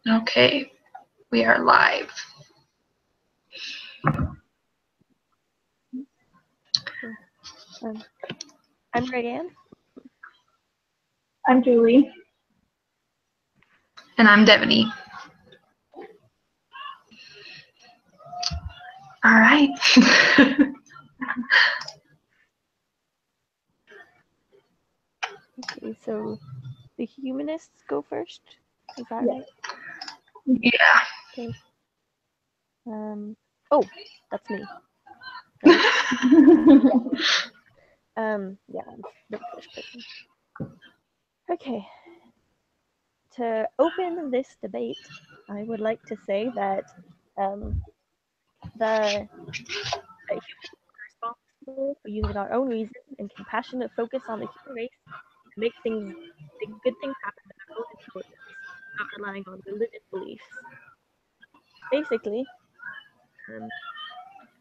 Okay, we are live. Cool. I'm Rayanne. I'm Julie. And I'm Devaney. All right. Okay, so the humanists go first. Is that Yes. right? Yeah. Okay. Oh, that's me. Right? Yeah, I'm the first person. Okay. To open this debate, I would like to say that the humans are responsible for using our own reason and compassion to focus on the human race to make good things happen with our own intelligence, not relying on religious beliefs. Basically, um,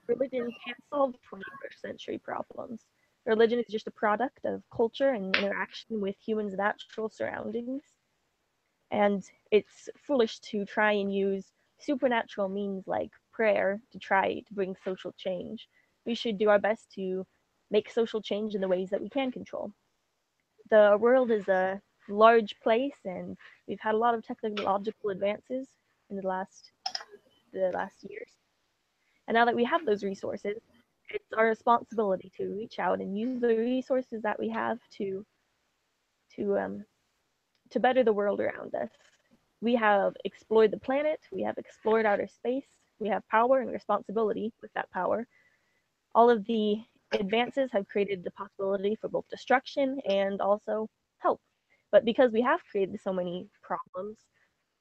religion can't solve 21st century problems. Religion is just a product of culture and interaction with humans' natural surroundings. And it's foolish to try and use supernatural means like prayer to try to bring social change. We should do our best to make social change in the ways that we can control. The world is a large place, and we've had a lot of technological advances in the last years. And now that we have those resources, it's our responsibility to reach out and use the resources that we have to um, to better the world around us. We have explored the planet, we have explored outer space, we have power and responsibility with that power. All of the advances have created the possibility for both destruction and also help. But because we have created so many problems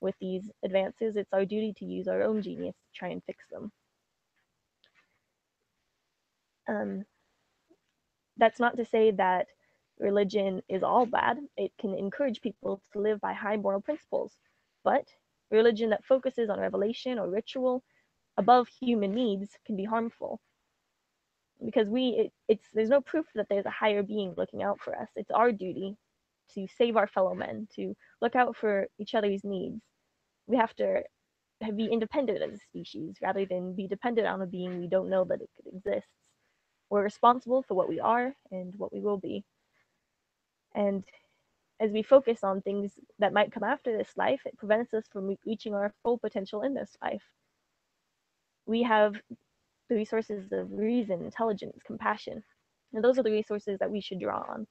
with these advances, it's our duty to use our own genius to try and fix them. Um, that's not to say that religion is all bad. It can encourage people to live by high moral principles. But religion that focuses on revelation or ritual above human needs can be harmful because it's there's no proof that there's a higher being looking out for us. It's our duty to save our fellow men, to look out for each other's needs. We have to be independent as a species rather than be dependent on a being we don't know that it could exist. We're responsible for what we are and what we will be. And as we focus on things that might come after this life, it prevents us from reaching our full potential in this life. We have the resources of reason, intelligence, compassion, and those are the resources that we should draw on.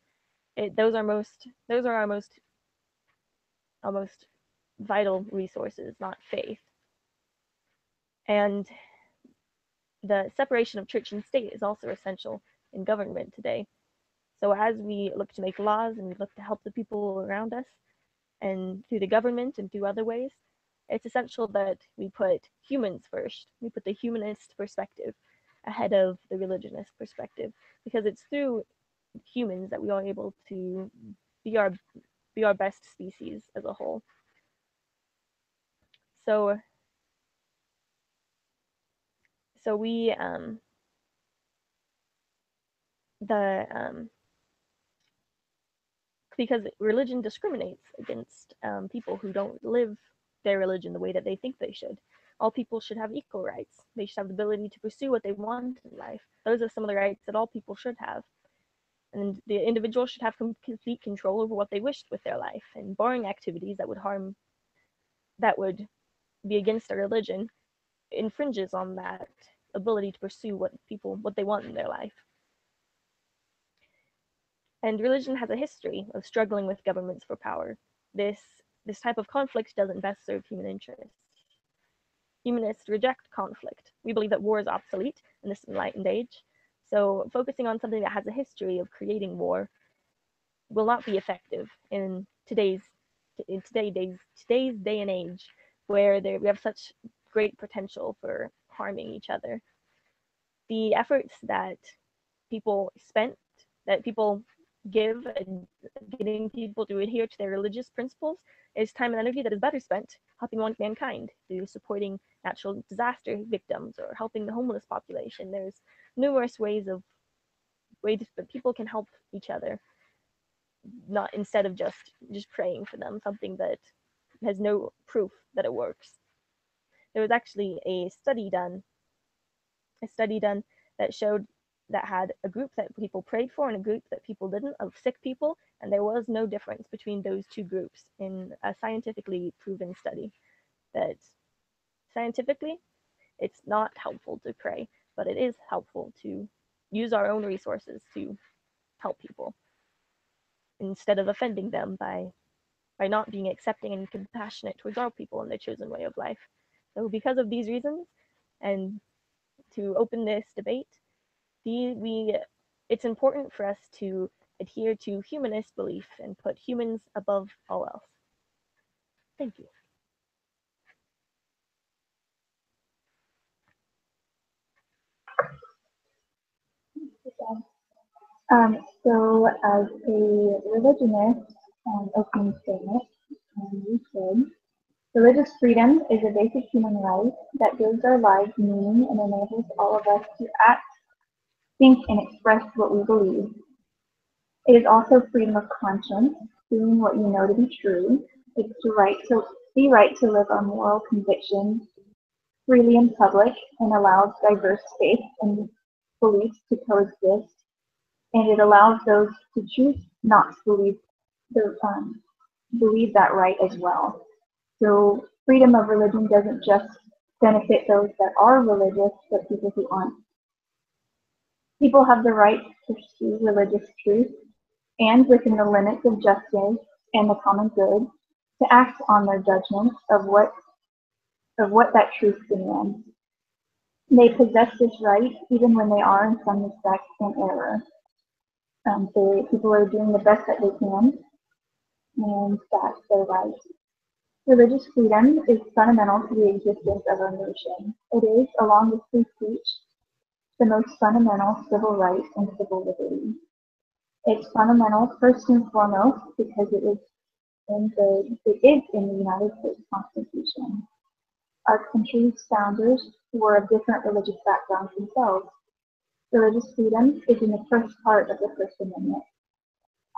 Those are our most vital resources, not faith. And the separation of church and state is also essential in government today. So as we look to make laws and we look to help the people around us, and through the government and through other ways, it's essential that we put humans first. We put the humanist perspective ahead of the religionist perspective, because it's through humans that we are able to be our be our best species as a whole. So so we the because religion discriminates against people who don't live their religion the way that they think they should. All people should have equal rights. They should have the ability to pursue what they want in life. Those are some of the rights that all people should have. And the individual should have complete control over what they wished with their life. And barring activities that would be against their religion, infringes on that ability to pursue what they want in their life. And religion has a history of struggling with governments for power. This type of conflict doesn't best serve human interests. Humanists reject conflict. We believe that war is obsolete in this enlightened age. So focusing on something that has a history of creating war will not be effective in today's day and age, where we have such great potential for harming each other. The efforts that people give and getting people to adhere to their religious principles is time and energy that is better spent helping mankind through supporting natural disaster victims or helping the homeless population. There's numerous ways that people can help each other, not instead of just praying for them, something that has no proof that it works. There was actually a study done that showed that had a group that people prayed for and a group that people didn't, of sick people, and there was no difference between those two groups in a scientifically proven study. That scientifically, it's not helpful to pray, but it is helpful to use our own resources to help people instead of offending them by not being accepting and compassionate towards our people and their chosen way of life. So because of these reasons, and to open this debate, it's important for us to adhere to humanist belief and put humans above all else. Thank you. So as a religionist opening statement, we said, religious freedom is a basic human right that gives our lives meaning and enables all of us to act, think, and express what we believe. It is also freedom of conscience, doing what you know to be true. It's the right to live our moral convictions freely in public and allows diverse faiths and beliefs to coexist. And it allows those to choose not to believe that right as well. So freedom of religion doesn't just benefit those that are religious, but people who aren't. People have the right to pursue religious truth and, within the limits of justice and the common good, to act on their judgments of what that truth demands. They possess this right even when they are in some respects in error. People are doing the best that they can, and that's their right. Religious freedom is fundamental to the existence of our nation. It is, along with free speech, the most fundamental civil right and civil liberty. It's fundamental first and foremost because it is in the United States Constitution. Our country's founders were of different religious backgrounds themselves. Religious freedom is in the first part of the First Amendment.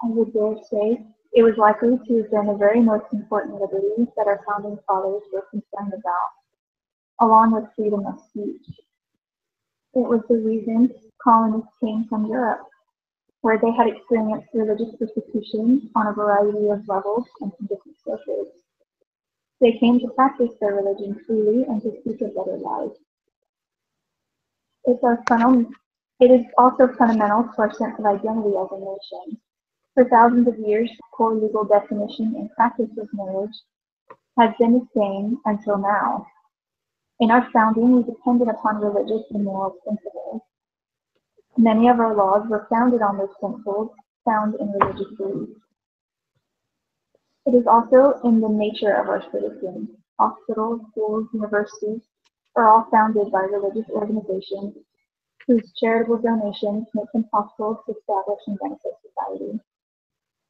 I would dare say it was likely to have been the very most important liberty that our founding fathers were concerned about, along with freedom of speech. It was the reason colonists came from Europe, where they had experienced religious persecution on a variety of levels and from different sources. They came to practice their religion freely and to speak a better life. It is also fundamental to our sense of identity as a nation. For thousands of years, the core legal definition and practice of marriage has been the same until now. In our founding, we depended upon religious and moral principles. Many of our laws were founded on those principles found in religious beliefs. It is also in the nature of our citizens. Hospitals, schools, universities are all founded by religious organizations whose charitable donations make them possible to establish and benefit society.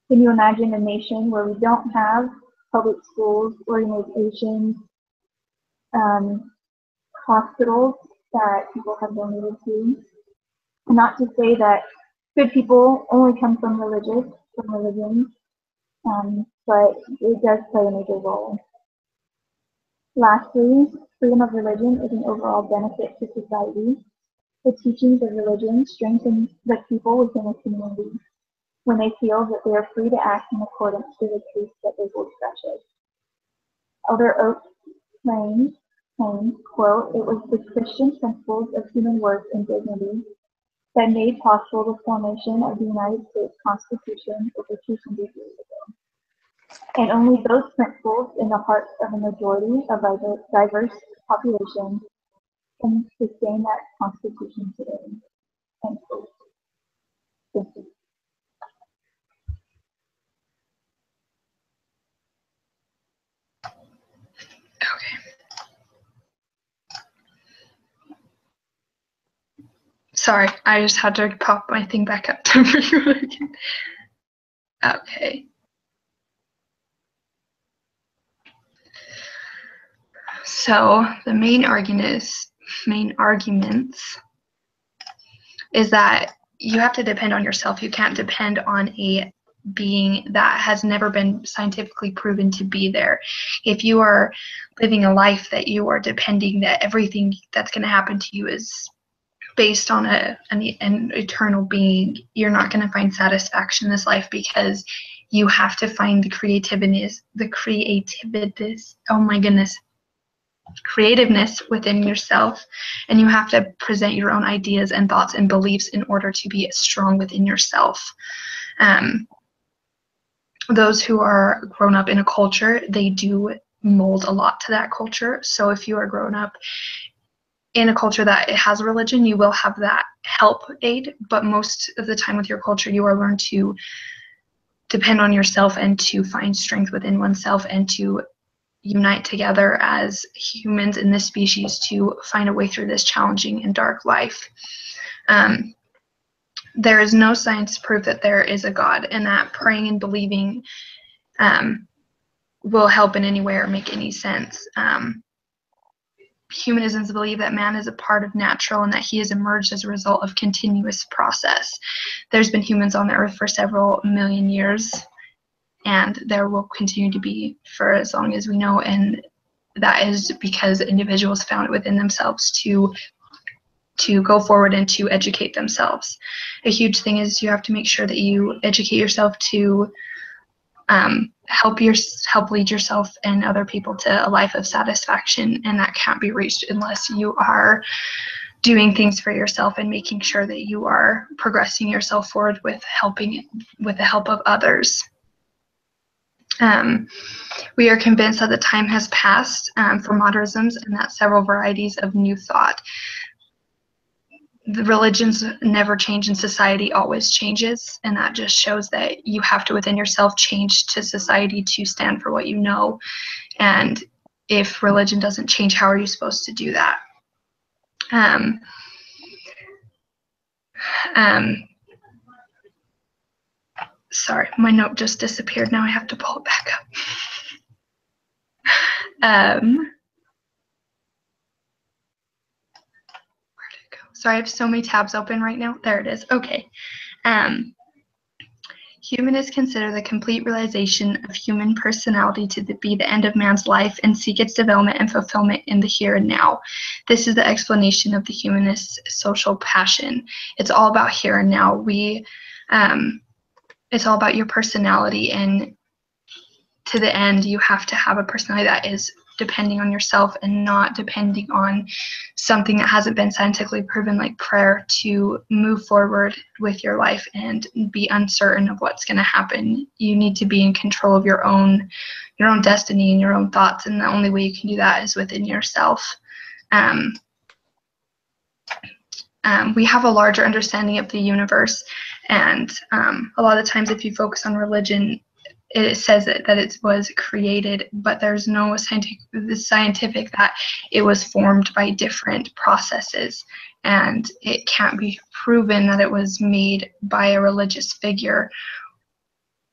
Can you imagine a nation where we don't have public schools, organizations, hospitals that people have donated to? Not to say that good people only come from religions, but it does play a major role. Lastly, freedom of religion is an overall benefit to society. The teachings of religion strengthen the people within a community when they feel that they are free to act in accordance with the truths that they hold precious. Elder Oaks claims, quote, "It was the Christian principles of human worth and dignity that made possible the formation of the United States Constitution over 200 years ago. And only those principles in the hearts of a majority of a diverse population can sustain that Constitution today." End quote. Thank you. Okay. Sorry, I just had to pop my thing back up to record again. Okay. So the main arguments is that you have to depend on yourself. You can't depend on a being that has never been scientifically proven to be there. If you are living a life that you are depending that everything that's going to happen to you is based on an eternal being, you're not going to find satisfaction in this life, because you have to find the creativeness, oh my goodness, creativeness within yourself, and you have to present your own ideas and thoughts and beliefs in order to be strong within yourself. Those who are grown up in a culture, they do mold a lot to that culture. So if you are grown up in a culture that it has a religion, you will have that help aid, but most of the time with your culture, you are learned to depend on yourself and to find strength within oneself and to unite together as humans in this species to find a way through this challenging and dark life. There is no science proof that there is a God, and that praying and believing will help in any way or make any sense. Humanisms believe that man is a part of natural and that he has emerged as a result of continuous process. There's been humans on the earth for several million years, and there will continue to be for as long as we know, and that is because individuals found it within themselves to go forward and to educate themselves. A huge thing is you have to make sure that you educate yourself to help lead yourself and other people to a life of satisfaction, and that can't be reached unless you are doing things for yourself and making sure that you are progressing yourself forward with the help of others. We are convinced that the time has passed for modernisms and that several varieties of new thought. The religions never change and society always changes, and that just shows that you have to within yourself change to society to stand for what you know. And if religion doesn't change, how are you supposed to do that? Sorry, my note just disappeared. Now I have to pull it back up. Where'd it go? Sorry, I have so many tabs open right now. There it is. Okay. Humanists consider the complete realization of human personality to be the end of man's life and seek its development and fulfillment in the here and now. This is the explanation of the humanist social passion. It's all about here and now. It's all about your personality, and to the end, you have to have a personality that is depending on yourself and not depending on something that hasn't been scientifically proven, like prayer, to move forward with your life and be uncertain of what's going to happen. You need to be in control of your own destiny and your own thoughts, and the only way you can do that is within yourself. We have a larger understanding of the universe, and a lot of times if you focus on religion, it says that it was created, but there's no scientific that it was formed by different processes, and it can't be proven that it was made by a religious figure,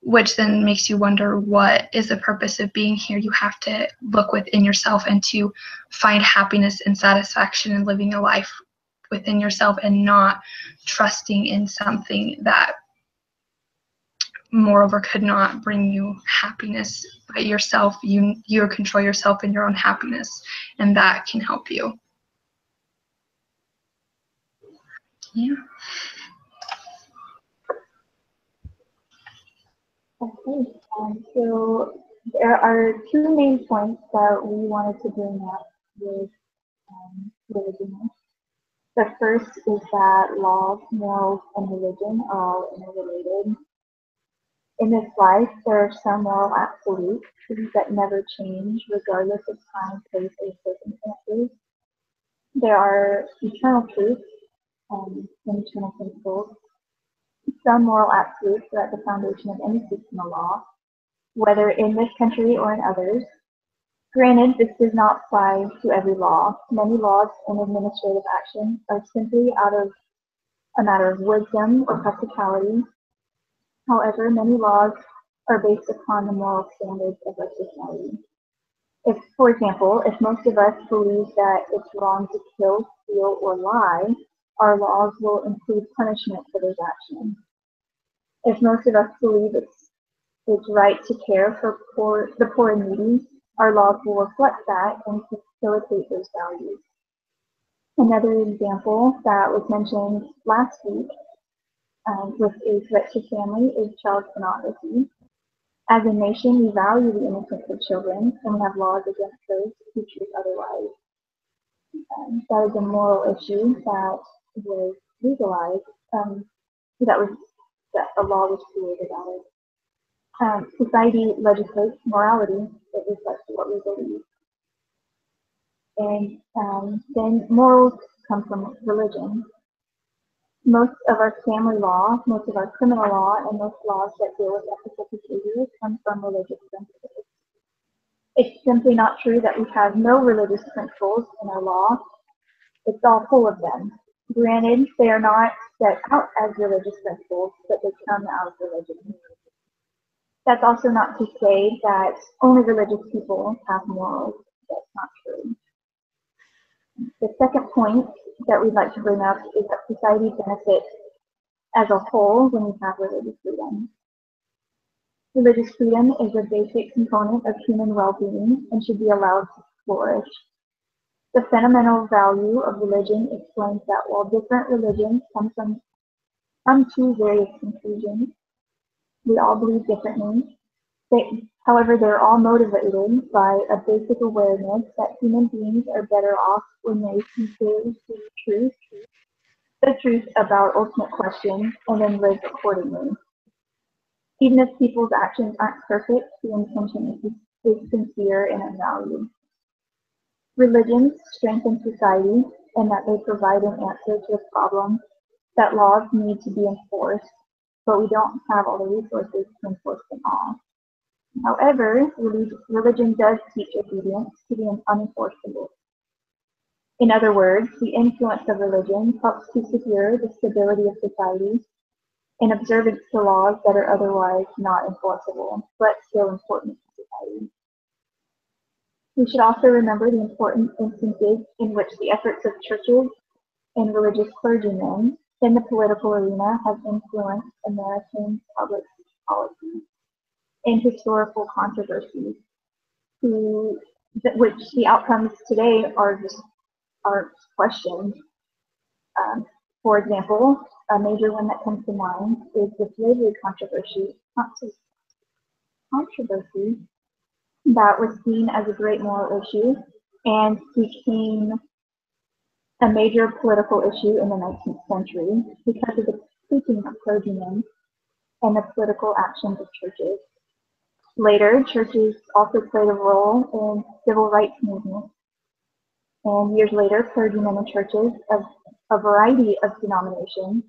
which then makes you wonder, what is the purpose of being here? You have to look within yourself and to find happiness and satisfaction in living a life within yourself, and not trusting in something that moreover could not bring you happiness by yourself. You control yourself and your own happiness, and that can help you. Yeah. Okay, so there are two main points that we wanted to bring up with religion. The first is that laws, morals, and religion are all interrelated. In this life, there are some moral absolutes, things that never change regardless of time, place, or circumstances. There are eternal truths and eternal principles. Some moral absolutes are at the foundation of any system of law, whether in this country or in others. Granted, this does not apply to every law. Many laws and administrative actions are simply out of a matter of wisdom or practicality. However, many laws are based upon the moral standards of our society. For example, if most of us believe that it's wrong to kill, steal, or lie, our laws will include punishment for those actions. If most of us believe it's its right to care for the poor and needy, our laws will reflect that and facilitate those values. Another example that was mentioned last week with a threat to family is child pornography. As a nation, we value the innocence of children, and we have laws against those who choose otherwise. That is a moral issue that was legalized, that a law was created out of. Society legislates morality that reflects what we believe. And then morals come from religion. Most of our family law, most of our criminal law, and most laws that deal with ethical behavior come from religious principles. It's simply not true that we have no religious principles in our law. It's all full of them. Granted, they are not set out as religious principles, but they come out of religion. That's also not to say that only religious people have morals. That's not true. The second point that we'd like to bring up is that society benefits as a whole when we have religious freedom. Religious freedom is a basic component of human well-being and should be allowed to flourish. The fundamental value of religion explains that while different religions come to various conclusions, we all believe differently. However, they're all motivated by a basic awareness that human beings are better off when they sincerely seek the truth about ultimate questions, and then live accordingly. Even if people's actions aren't perfect, the intention is sincere and of value. Religions strengthen society in that they provide an answer to the problem that laws need to be enforced, but we don't have all the resources to enforce them all. However, religion does teach obedience to the unenforceable. In other words, the influence of religion helps to secure the stability of society and observance to laws that are otherwise not enforceable, but still important to society. We should also remember the important instances in which the efforts of churches and religious clergymen in the political arena have influenced American public policy and historical controversies, which the outcomes today are questioned. For example, a major one that comes to mind is the slavery controversy that was seen as a great moral issue and became a major political issue in the 19th century because of the preaching of clergymen and the political actions of churches. Later, churches also played a role in civil rights movements. And years later, clergymen and churches of a variety of denominations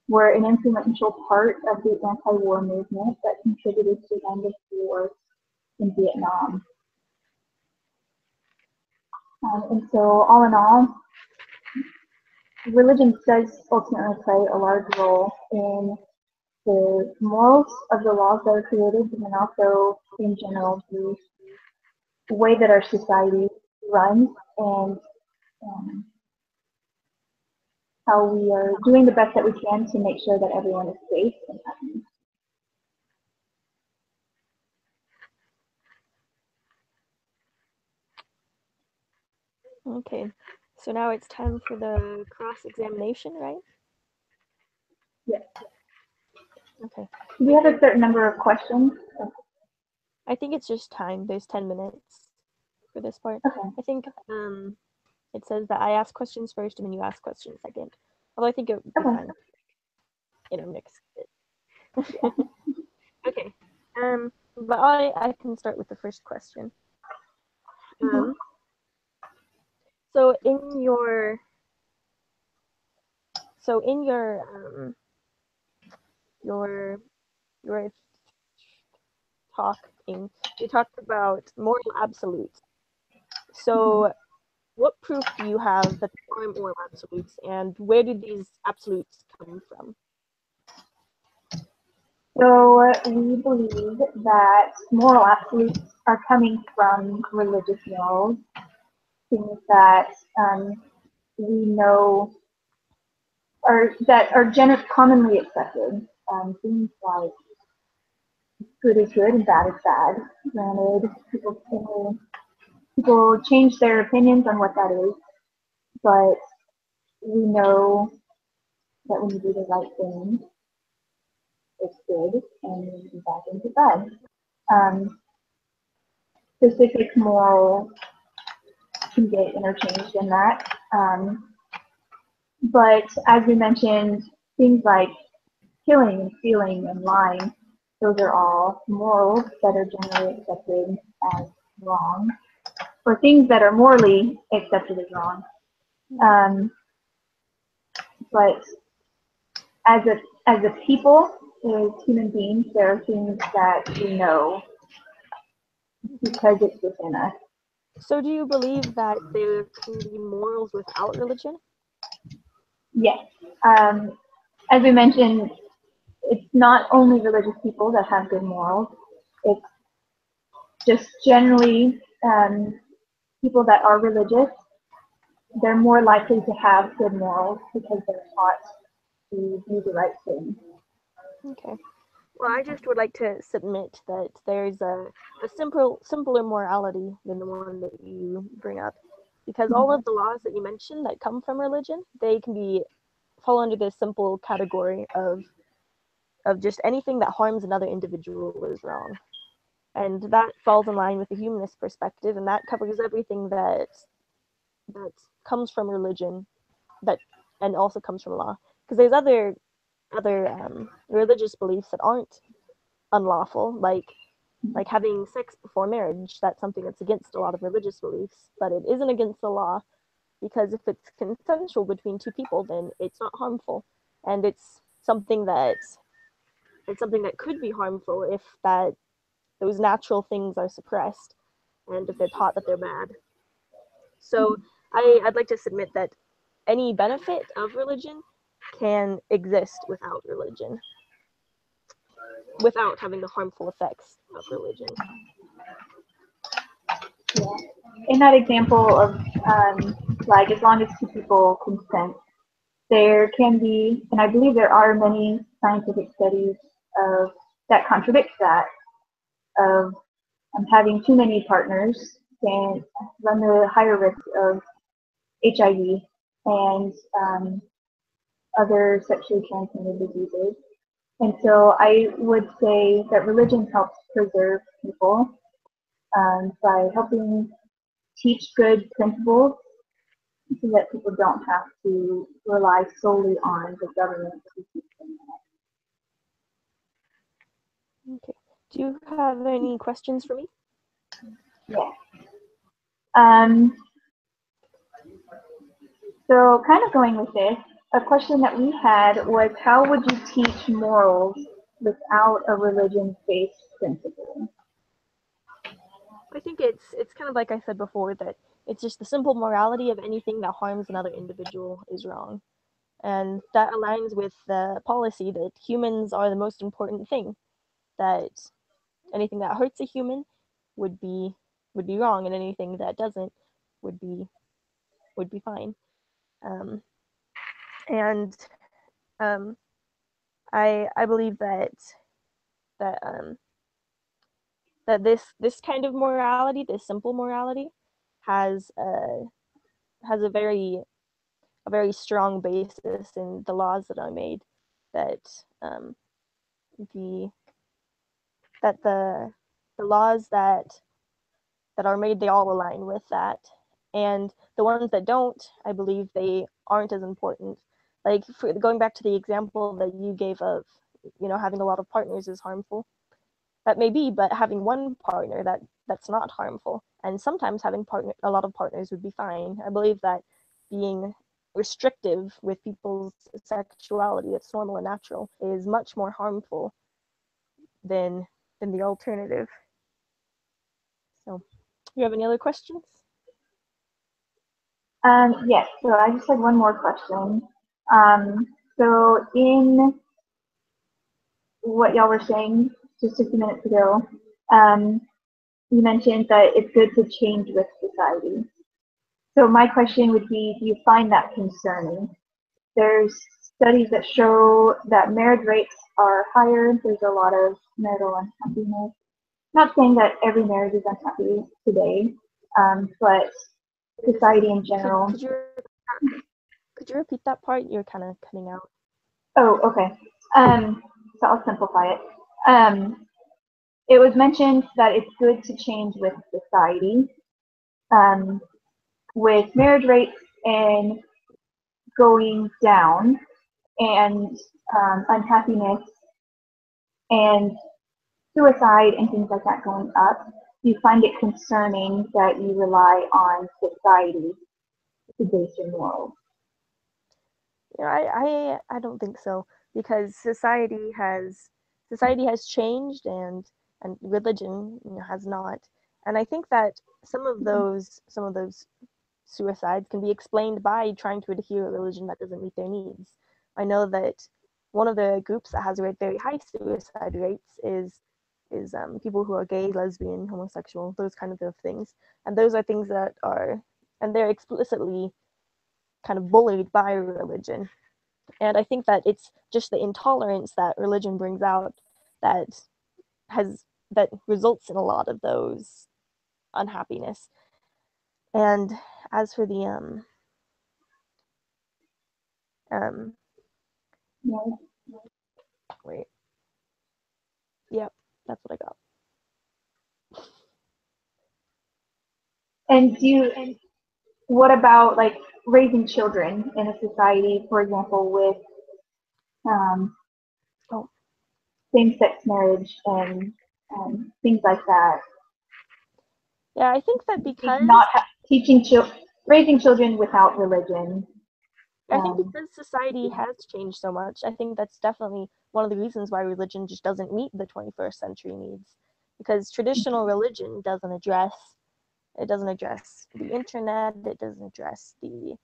were an influential part of the anti-war movement that contributed to the end of the war in Vietnam. And so, all in all, religion does ultimately play a large role in the morals of the laws that are created, and then also, in general, the way that our society runs and how we are doing the best that we can to make sure that everyone is safe and happy. Okay, so now it's time for the cross-examination, right? Yes. Okay. Do we have a certain number of questions? I think it's just time. There's 10 minutes for this part. Okay. I think it says that I ask questions first and then you ask questions second. Although I think it would be fine, mix it. Okay. But I can start with the first question. So in your talking, you talked about moral absolutes. So what proof do you have that there are moral absolutes, and where do these absolutes come from? So we believe that moral absolutes are coming from religious morals, things that we know that are commonly accepted, things like good is good and bad is bad. Granted, people change their opinions on what that is, but we know that when you do the right thing, it's good, and when you do bad things, it's bad. Specific moral can get interchanged in that. But as we mentioned, things like killing and stealing and lying, those are all morals that are generally accepted as wrong, or things that are morally accepted as wrong. But as a people, as human beings, there are things that we know because it's within us. So do you believe that there can be morals without religion? Yes. As we mentioned, it's not only religious people that have good morals. It's just generally people that are religious, they're more likely to have good morals because they're taught to do the right thing. Okay. Well, I just would like to submit that there's a simpler morality than the one that you bring up, because all of the laws that you mentioned that come from religion, they can fall under this simple category of just anything that harms another individual is wrong, and that falls in line with the humanist perspective, and that covers everything that comes from religion, and also comes from law, because there's other religious beliefs that aren't unlawful, like having sex before marriage. That's something that's against a lot of religious beliefs, but it isn't against the law, because if it's consensual between two people, then it's not harmful, and it's something that could be harmful if those natural things are suppressed, and if they're taught that they're bad. So I'd like to submit that any benefit of religion can exist without religion, without having the harmful effects of religion. Yeah. In that example of like, as long as two people consent, there can be, and I believe there are many scientific studies that contradict that, of having too many partners can run the higher risk of HIV and other sexually transmitted diseases. And so I would say that religion helps preserve people by helping teach good principles so that people don't have to rely solely on the government to teach them that. Okay. Do you have any questions for me? Yeah. So kind of going with this, a question that we had was, how would you teach morals without a religion-based principle? I think it's kind of like I said before, that it's just the simple morality of anything that harms another individual is wrong. And that aligns with the policy that humans are the most important thing, that anything that hurts a human would be wrong, and anything that doesn't would be fine. And I believe that this kind of morality, this simple morality, has a very strong basis in the laws that are made, that the laws that are made, they all align with that, and the ones that don't, I believe they aren't as important. Like, going back to the example that you gave of, having a lot of partners is harmful. That may be, but having one partner, that's not harmful. And sometimes having a lot of partners would be fine. I believe that being restrictive with people's sexuality that's normal and natural is much more harmful than the alternative. So, you have any other questions? Yes, so I just had one more question. So in what y'all were saying just a few minutes ago, you mentioned that it's good to change with society. So my question would be, do you find that concerning? There's studies that show that marriage rates are higher. There's a lot of marital unhappiness. Not saying that every marriage is unhappy today, but society in general. Could you repeat that part? You're kind of cutting out. Oh, okay. So I'll simplify it. It was mentioned that it's good to change with society, with marriage rates and going down, and unhappiness and suicide and things like that going up. Do you find it concerning that you rely on society to base your morals? I don't think so, because society has changed, and religion, has not. And I think that some of those suicides can be explained by trying to adhere to a religion that doesn't meet their needs. I know that one of the groups that has very high suicide rates is people who are gay, lesbian, homosexual, those kind of things. And those are things that are, and they're explicitly kind of bullied by religion. And I think that it's just the intolerance that religion brings out that results in a lot of those unhappiness. And as for the No. wait, yep, that's what I got. And what about like raising children in a society, for example, with same-sex marriage and things like that? Yeah, I think that because raising children without religion. I think because society has changed so much, I think that's definitely one of the reasons why religion just doesn't meet the 21st century needs. Because traditional religion doesn't address the internet, it doesn't address the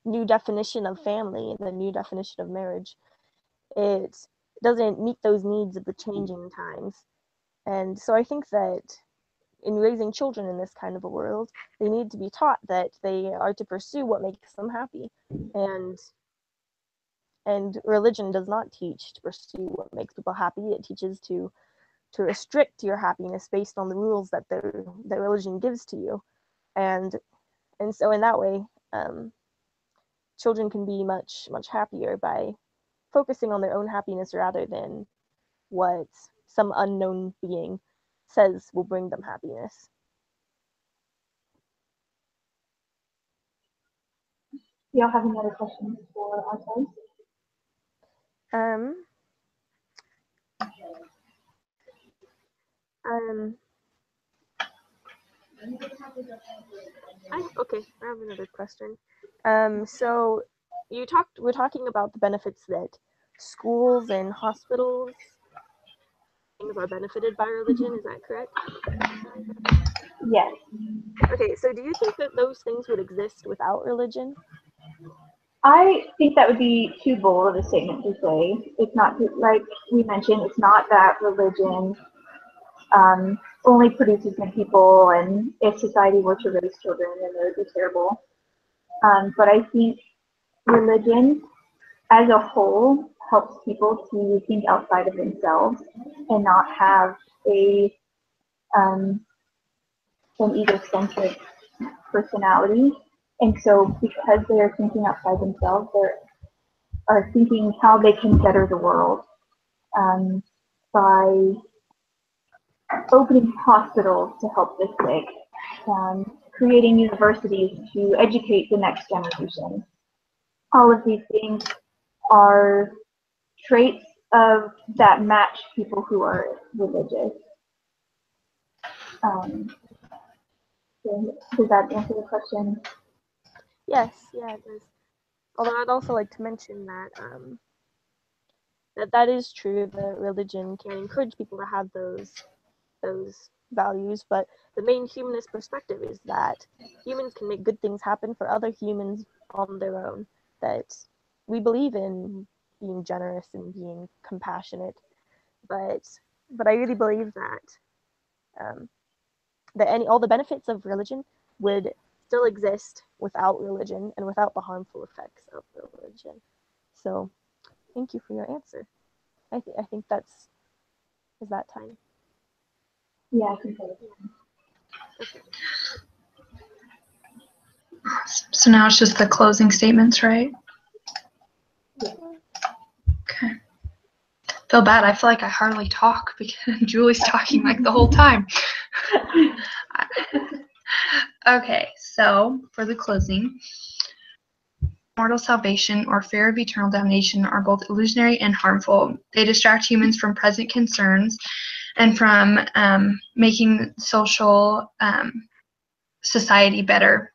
new definition of family, the new definition of marriage. It doesn't meet those needs of the changing times. And so I think that in raising children in this kind of a world, they need to be taught that they are to pursue what makes them happy. And religion does not teach to pursue what makes people happy. It teaches to restrict your happiness based on the rules that the religion gives to you. And so in that way, children can be much happier by focusing on their own happiness rather than what some unknown being says will bring them happiness. Do y'all have any other questions for our guys? I have another question. So we're talking about the benefits that schools and hospitals things are benefited by religion, is that correct? Yes. Okay, so do you think that those things would exist without religion? I think that would be too bold of a statement to say. It's not, like we mentioned, it's not that religion only produces good people, and if society were to raise children, then they would be terrible. But I think religion as a whole helps people to think outside of themselves and not have an egocentric personality. And so because they are thinking outside themselves, they are thinking how they can better the world by opening hospitals to help the sick, creating universities to educate the next generation. All of these things are traits of that match people who are religious. Does that answer the question? Yes, yeah, it does. Although I'd also like to mention that that is true, that religion can encourage people to have those values, but the main humanist perspective is that humans can make good things happen for other humans on their own, that we believe in being generous and being compassionate, but I really believe that all the benefits of religion would still exist without religion and without the harmful effects of religion. So Thank you for your answer. I think that's is that time. Yeah, I think so. Okay. So now it's just the closing statements, right? Okay. Feel bad. I feel like I hardly talk because Julie's talking like the whole time. Okay, so for the closing, mortal salvation or fear of eternal damnation are both illusionary and harmful. They distract humans from present concerns and from making social society better.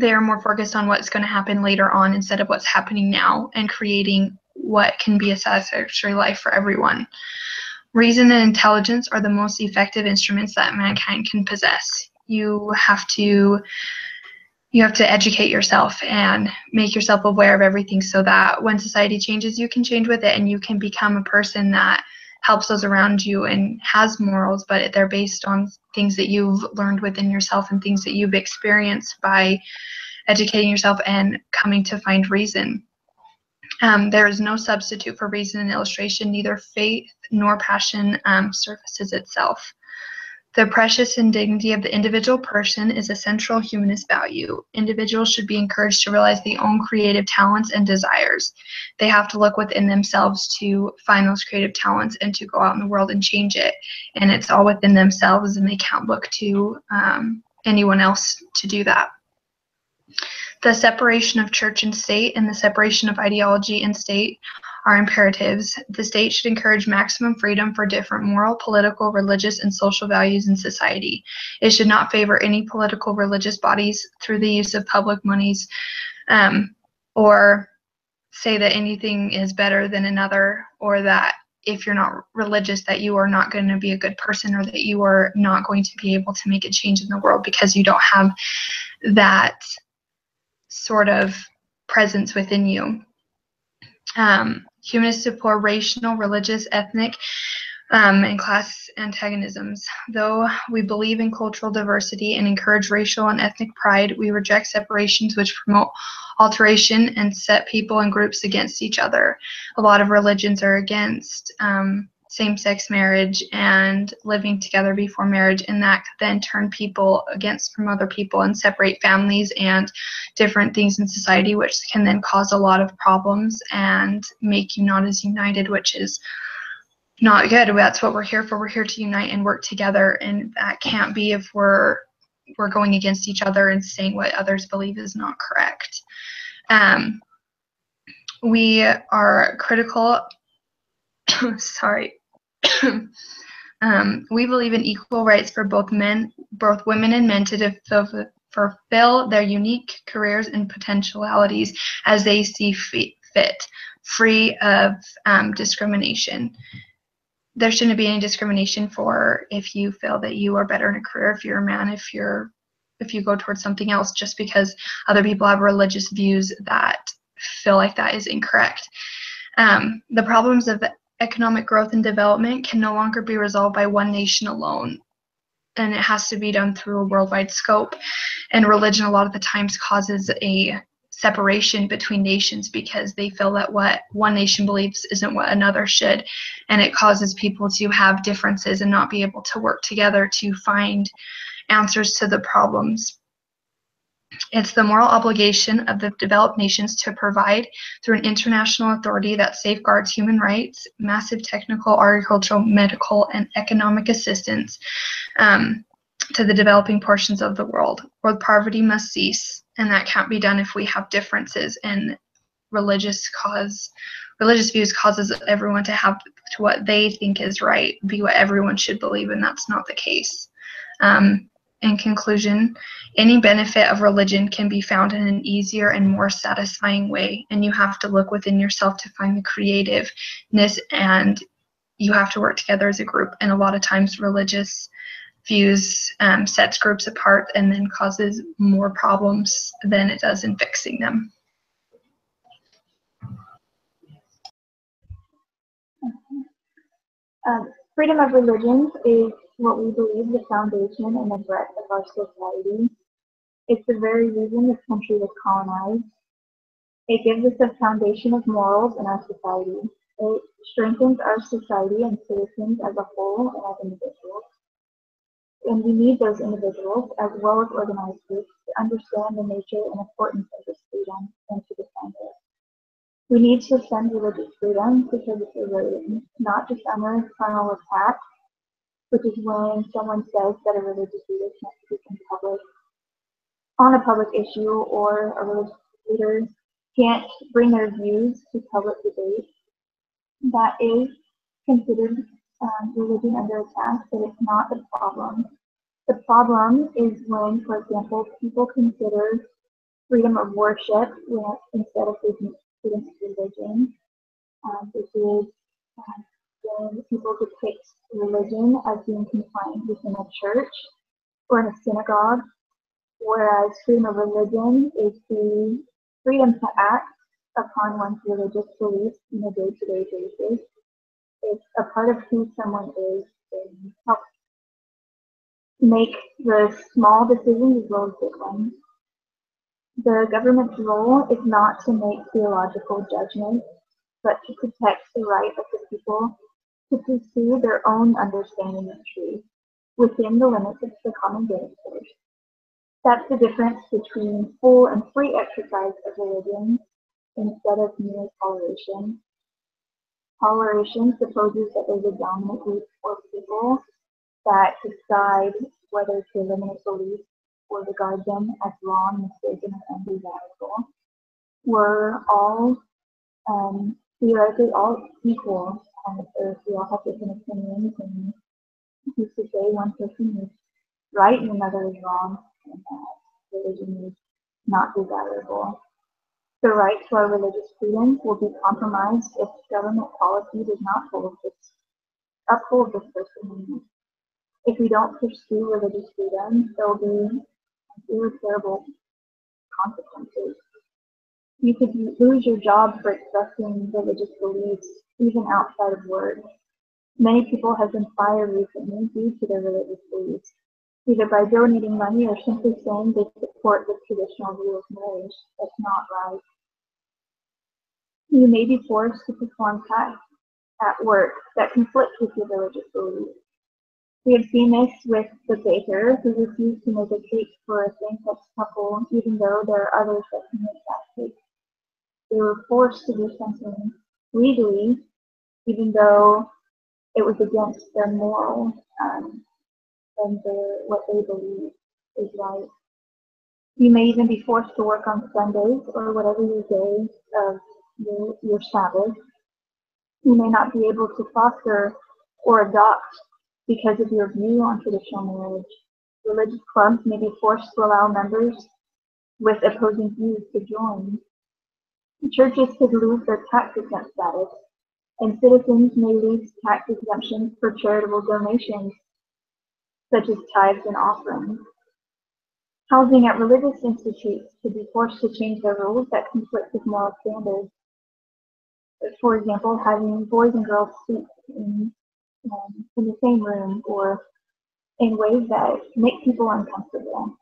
They are more focused on what's going to happen later on instead of what's happening now and creating what can be a satisfactory life for everyone. Reason and intelligence are the most effective instruments that mankind can possess. You have to educate yourself and make yourself aware of everything so that when society changes, you can change with it and you can become a person that helps those around you and has morals, but they're based on things that you've learned within yourself and things that you've experienced by educating yourself and coming to find reason. There is no substitute for reason and illustration. Neither faith nor passion surfaces itself. The precious and dignity of the individual person is a central humanist value. Individuals should be encouraged to realize their own creative talents and desires. They have to look within themselves to find those creative talents and to go out in the world and change it. And it's all within themselves, and they can't look to anyone else to do that. The separation of church and state and the separation of ideology and state are imperatives. The state should encourage maximum freedom for different moral, political, religious, and social values in society. It should not favor any political, religious bodies through the use of public monies or say that anything is better than another, or that if you're not religious that you are not going to be a good person, or that you are not going to be able to make a change in the world because you don't have that sort of presence within you. Humanists deplore racial, religious, ethnic, and class antagonisms. Though we believe in cultural diversity and encourage racial and ethnic pride, we reject separations which promote alteration and set people and groups against each other. A lot of religions are against same-sex marriage and living together before marriage, and that could then turn people against from other people and separate families and different things in society, which can then cause a lot of problems and make you not as united, which is not good. That's what we're here for. We're here to unite and work together, and that can't be if we're going against each other and saying what others believe is not correct. We are critical. Sorry. We believe in equal rights for both women and men to fulfill their unique careers and potentialities as they see fit, free of discrimination. There shouldn't be any discrimination for if you feel that you are better in a career, if you're a man, if you go towards something else, just because other people have religious views that feel like that is incorrect. The problems of economic growth and development can no longer be resolved by one nation alone, and it has to be done through a worldwide scope. And religion a lot of the times causes a separation between nations because they feel that what one nation believes isn't what another should, and it causes people to have differences and not be able to work together to find answers to the problems. It's the moral obligation of the developed nations to provide, through an international authority that safeguards human rights, massive technical, agricultural, medical, and economic assistance to the developing portions of the world. World poverty must cease, and that can't be done if we have differences. And religious views causes everyone to have to what they think is right, be what everyone should believe, and that's not the case. In conclusion, any benefit of religion can be found in an easier and more satisfying way, and you have to look within yourself to find the creativeness, and you have to work together as a group. And a lot of times religious views sets groups apart and then causes more problems than it does in fixing them. Freedom of religions is what we believe the foundation and the breadth of our society. It's the very reason this country was colonized. It gives us a foundation of morals in our society. It strengthens our society and citizens as a whole and as individuals. And we need those individuals, as well as organized groups, to understand the nature and importance of this freedom and to defend it. We need to defend religious freedom because it's a right, not just under carnal attack, which is when someone says that a religious leader can't speak in public on a public issue, or a religious leader can't bring their views to public debate. That is considered religion under attack, but it's not the problem. The problem is when, for example, people consider freedom of worship instead of freedom of religion. This is when people depict religion as being confined within a church or in a synagogue, whereas freedom of religion is the freedom to act upon one's religious beliefs on a day-to-day basis. It's a part of who someone is and helps make the small decisions as well as big ones. The government's role is not to make theological judgments, but to protect the right of the people to pursue their own understanding of truth within the limits of the common good, of course. That's the difference between full and free exercise of religion instead of mere toleration. Toleration supposes that there's a dominant group of people that decide whether to eliminate beliefs or regard them as wrong, mistaken, or undesirable. We're all theoretically all equal on this earth. We all have different opinions, and who's to say one person is right and another is wrong, and that religion is not desirable. The right to our religious freedom will be compromised if government policy does not uphold this First Amendment. If we don't pursue religious freedom, there will be irreparable consequences. You could lose your job for expressing religious beliefs, even outside of work. Many people have been fired recently due to their religious beliefs, either by donating money or simply saying they support the traditional view of marriage. That's not right. You may be forced to perform tasks at work that conflict with your religious beliefs. We have seen this with the baker who refused to make a cake for a same-sex couple, even though there are others that can make that cake. They were forced to do something legally, even though it was against their moral and what they believe is right. You may even be forced to work on Sundays or whatever your day of your Sabbath. You may not be able to foster or adopt because of your view on traditional marriage. Religious clubs may be forced to allow members with opposing views to join. Churches could lose their tax-exempt status, and citizens may lose tax exemptions for charitable donations, such as tithes and offerings. Housing at religious institutes could be forced to change their rules that conflict with moral standards. For example, having boys and girls sleep in the same room, or in ways that make people uncomfortable.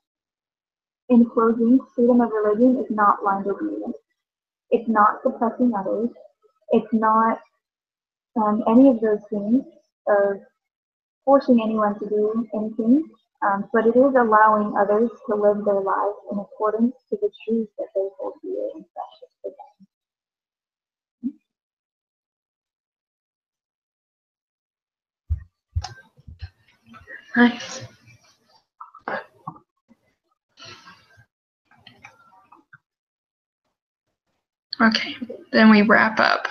In closing, freedom of religion is not blind obedience. It's not suppressing others. It's not any of those things of forcing anyone to do anything, but it is allowing others to live their lives in accordance to the truths that they hold dear and precious to them. Nice. Okay, then we wrap up.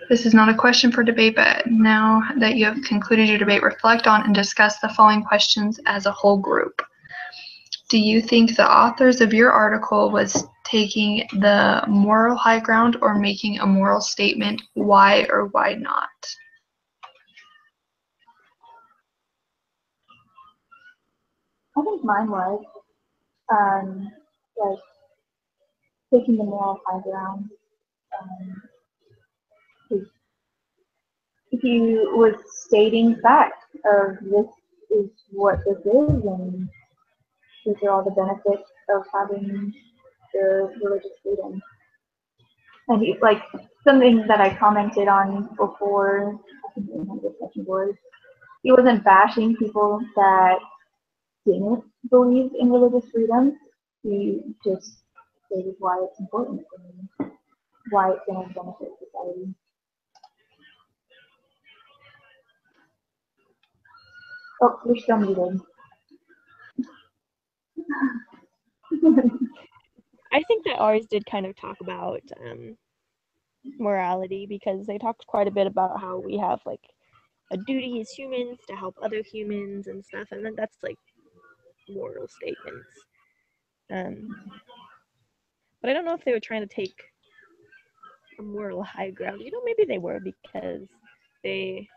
This is not a question for debate, but now that you have concluded your debate, reflect on and discuss the following questions as a whole group. Do you think the authors of your article was taking the moral high ground or making a moral statement? Why or why not? I think mine was like taking the moral high ground. He was stating facts of this is what this is, and these are all the benefits of having the religious freedom. And like something that I commented on before, I think in the discussion board, he wasn't bashing people that didn't believe in religious freedom. He just stated why it's important for me, why it's going to benefit society. Oh, you're still muted. I think that ours did kind of talk about morality, because they talked quite a bit about how we have like a duty as humans to help other humans and stuff, and then that's like moral statements. But I don't know if they were trying to take a moral high ground. Maybe they were, because they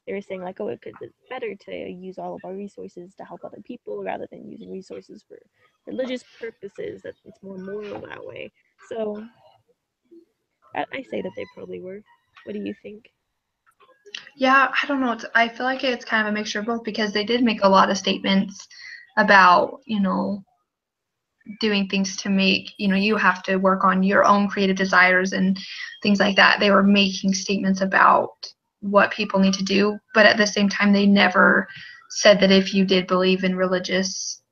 were saying like, oh, it's better to use all of our resources to help other people rather than using resources for religious purposes. That it's more moral that way. So I say that they probably were. What do you think? Yeah, I don't know. I feel like it's kind of a mixture of both, because they did make a lot of statements about, doing things to make, you have to work on your own creative desires and things like that. They were making statements about what people need to do, but at the same time, they never said that if you did believe in religious,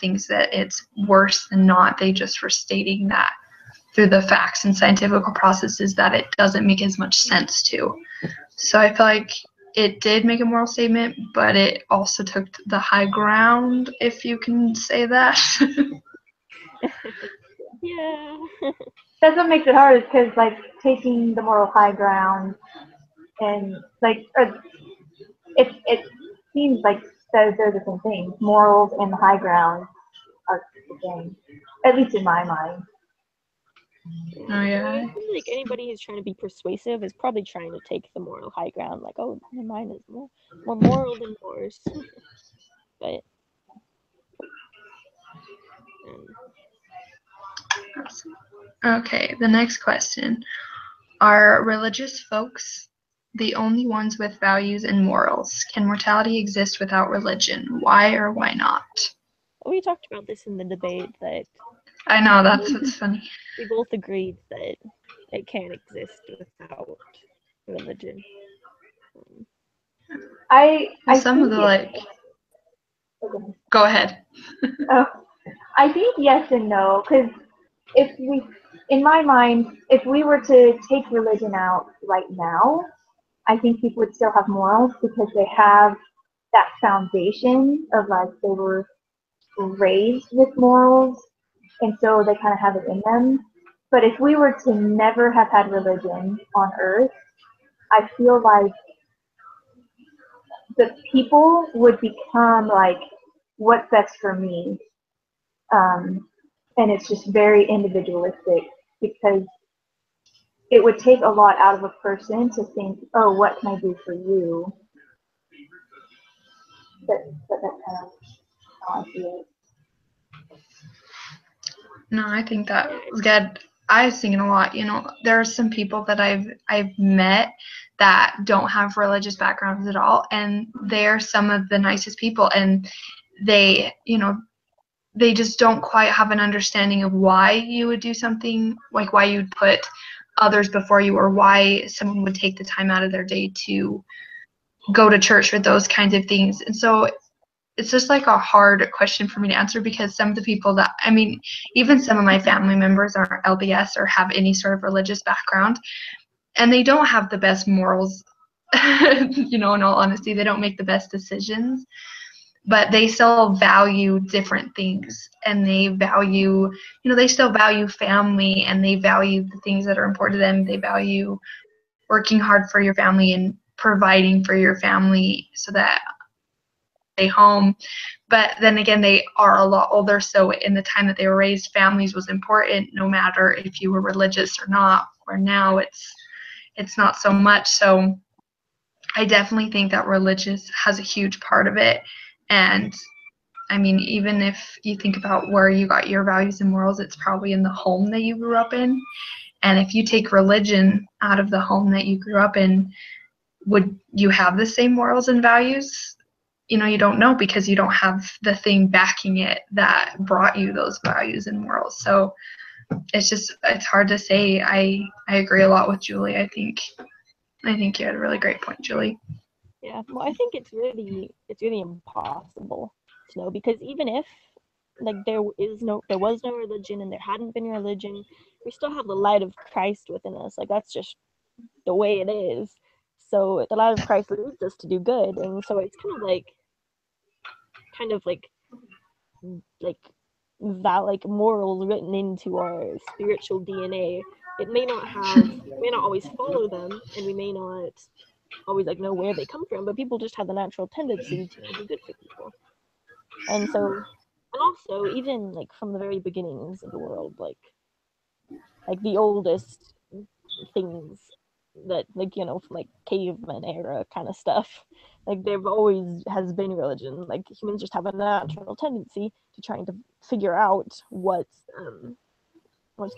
things, that it's worse than not. They just were stating that through the facts and scientific processes that it doesn't make as much sense to. So I feel like it did make a moral statement, but it also took the high ground, if you can say that. Yeah. That's what makes it hard, is because like taking the moral high ground and like it seems like they're the same thing. Morals and the high ground are the same, at least in my mind. Oh yeah. I feel like anybody who's trying to be persuasive is probably trying to take the moral high ground, like, oh, mine is more moral than yours. But Okay, the next question. Are religious folks the only ones with values and morals? Can mortality exist without religion? Why or why not? we talked about this in the debate, that I know, that's what's funny. we both agreed that it can't exist without religion. I Some of the think go ahead. I think yes and no, because in my mind, if we were to take religion out right now, I think people would still have morals, because they have that foundation of like they were raised with morals, and so they kind of have it in them. But if we were to never have had religion on earth, I feel like the people would become like, what's best for me? And it's just very individualistic, because it would take a lot out of a person to think, oh, what can I do for you? But that's kind of how I see it. No, I think that was good. I was thinking a lot, there are some people that I've met that don't have religious backgrounds at all, and they're some of the nicest people, and they, they just don't quite have an understanding of why you would do something, like why you'd put others before you, or why someone would take the time out of their day to go to church for those kinds of things. And so it's just like a hard question for me to answer, because some of the people that, even some of my family members are LDS or have any sort of religious background, and they don't have the best morals, in all honesty. They don't make the best decisions, but they still value different things, and they value, they still value family, and they value the things that are important to them. They value working hard for your family and providing for your family so that stay home. But then again, they are a lot older, so in the time that they were raised, families was important, no matter if you were religious or not. Or now it's not so much. So I definitely think that religious has a huge part of it. And even if you think about where you got your values and morals, it's probably in the home that you grew up in. And if you take religion out of the home that you grew up in, would you have the same morals and values? you don't know because you don't have the thing backing it that brought you those values and morals. So it's hard to say. I agree a lot with Julie. I think you had a really great point, Julie. Yeah, well, I think it's really impossible to know, because even if like there was no religion and there hadn't been religion, we still have the light of Christ within us. Like that's just the way it is. So the light of Christ leads us to do good, and so it's kind of like that, like morals written into our spiritual DNA. It may not always follow them, and we may not always like know where they come from, but people just have the natural tendency to do good for people. And so, and also even like from the very beginnings of the world, like the oldest things that from like caveman era kind of stuff, like there always has been religion. Like humans just have a natural tendency to trying to figure out what's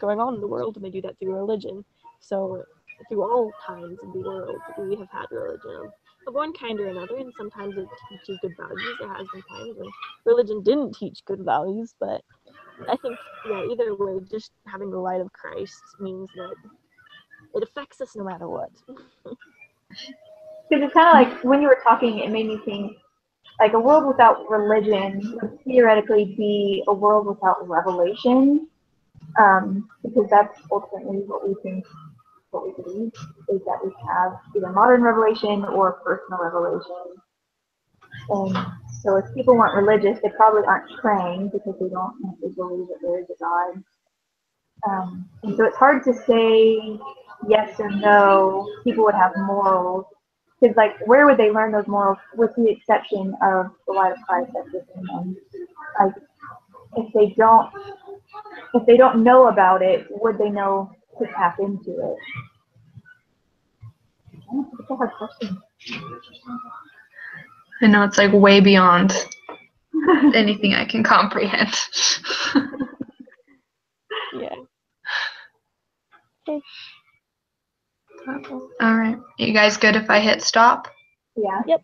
going on in the world, and they do that through religion. So through all times of the world, we have had religion of one kind or another, and sometimes it teaches good values. There has been times when religion didn't teach good values, but I think, yeah, either way, just having the light of Christ means that it affects us no matter what. Because it's kind of like when you were talking, it made me think like a world without religion would theoretically be a world without revelation, because that's ultimately what we believe is that we have either modern revelation or personal revelation. And so if people weren't religious, they probably aren't praying because they don't necessarily believe that there is a God. And so it's hard to say yes or no. People would have morals. Because, like, where would they learn those morals with the exception of the light of Christ that's within them? Like, if they don't know about it, would they know to tap into it? It's a hard question. I know it's like way beyond anything I can comprehend. Yeah. Okay. All right. You guys good if I hit stop? Yeah. Yep.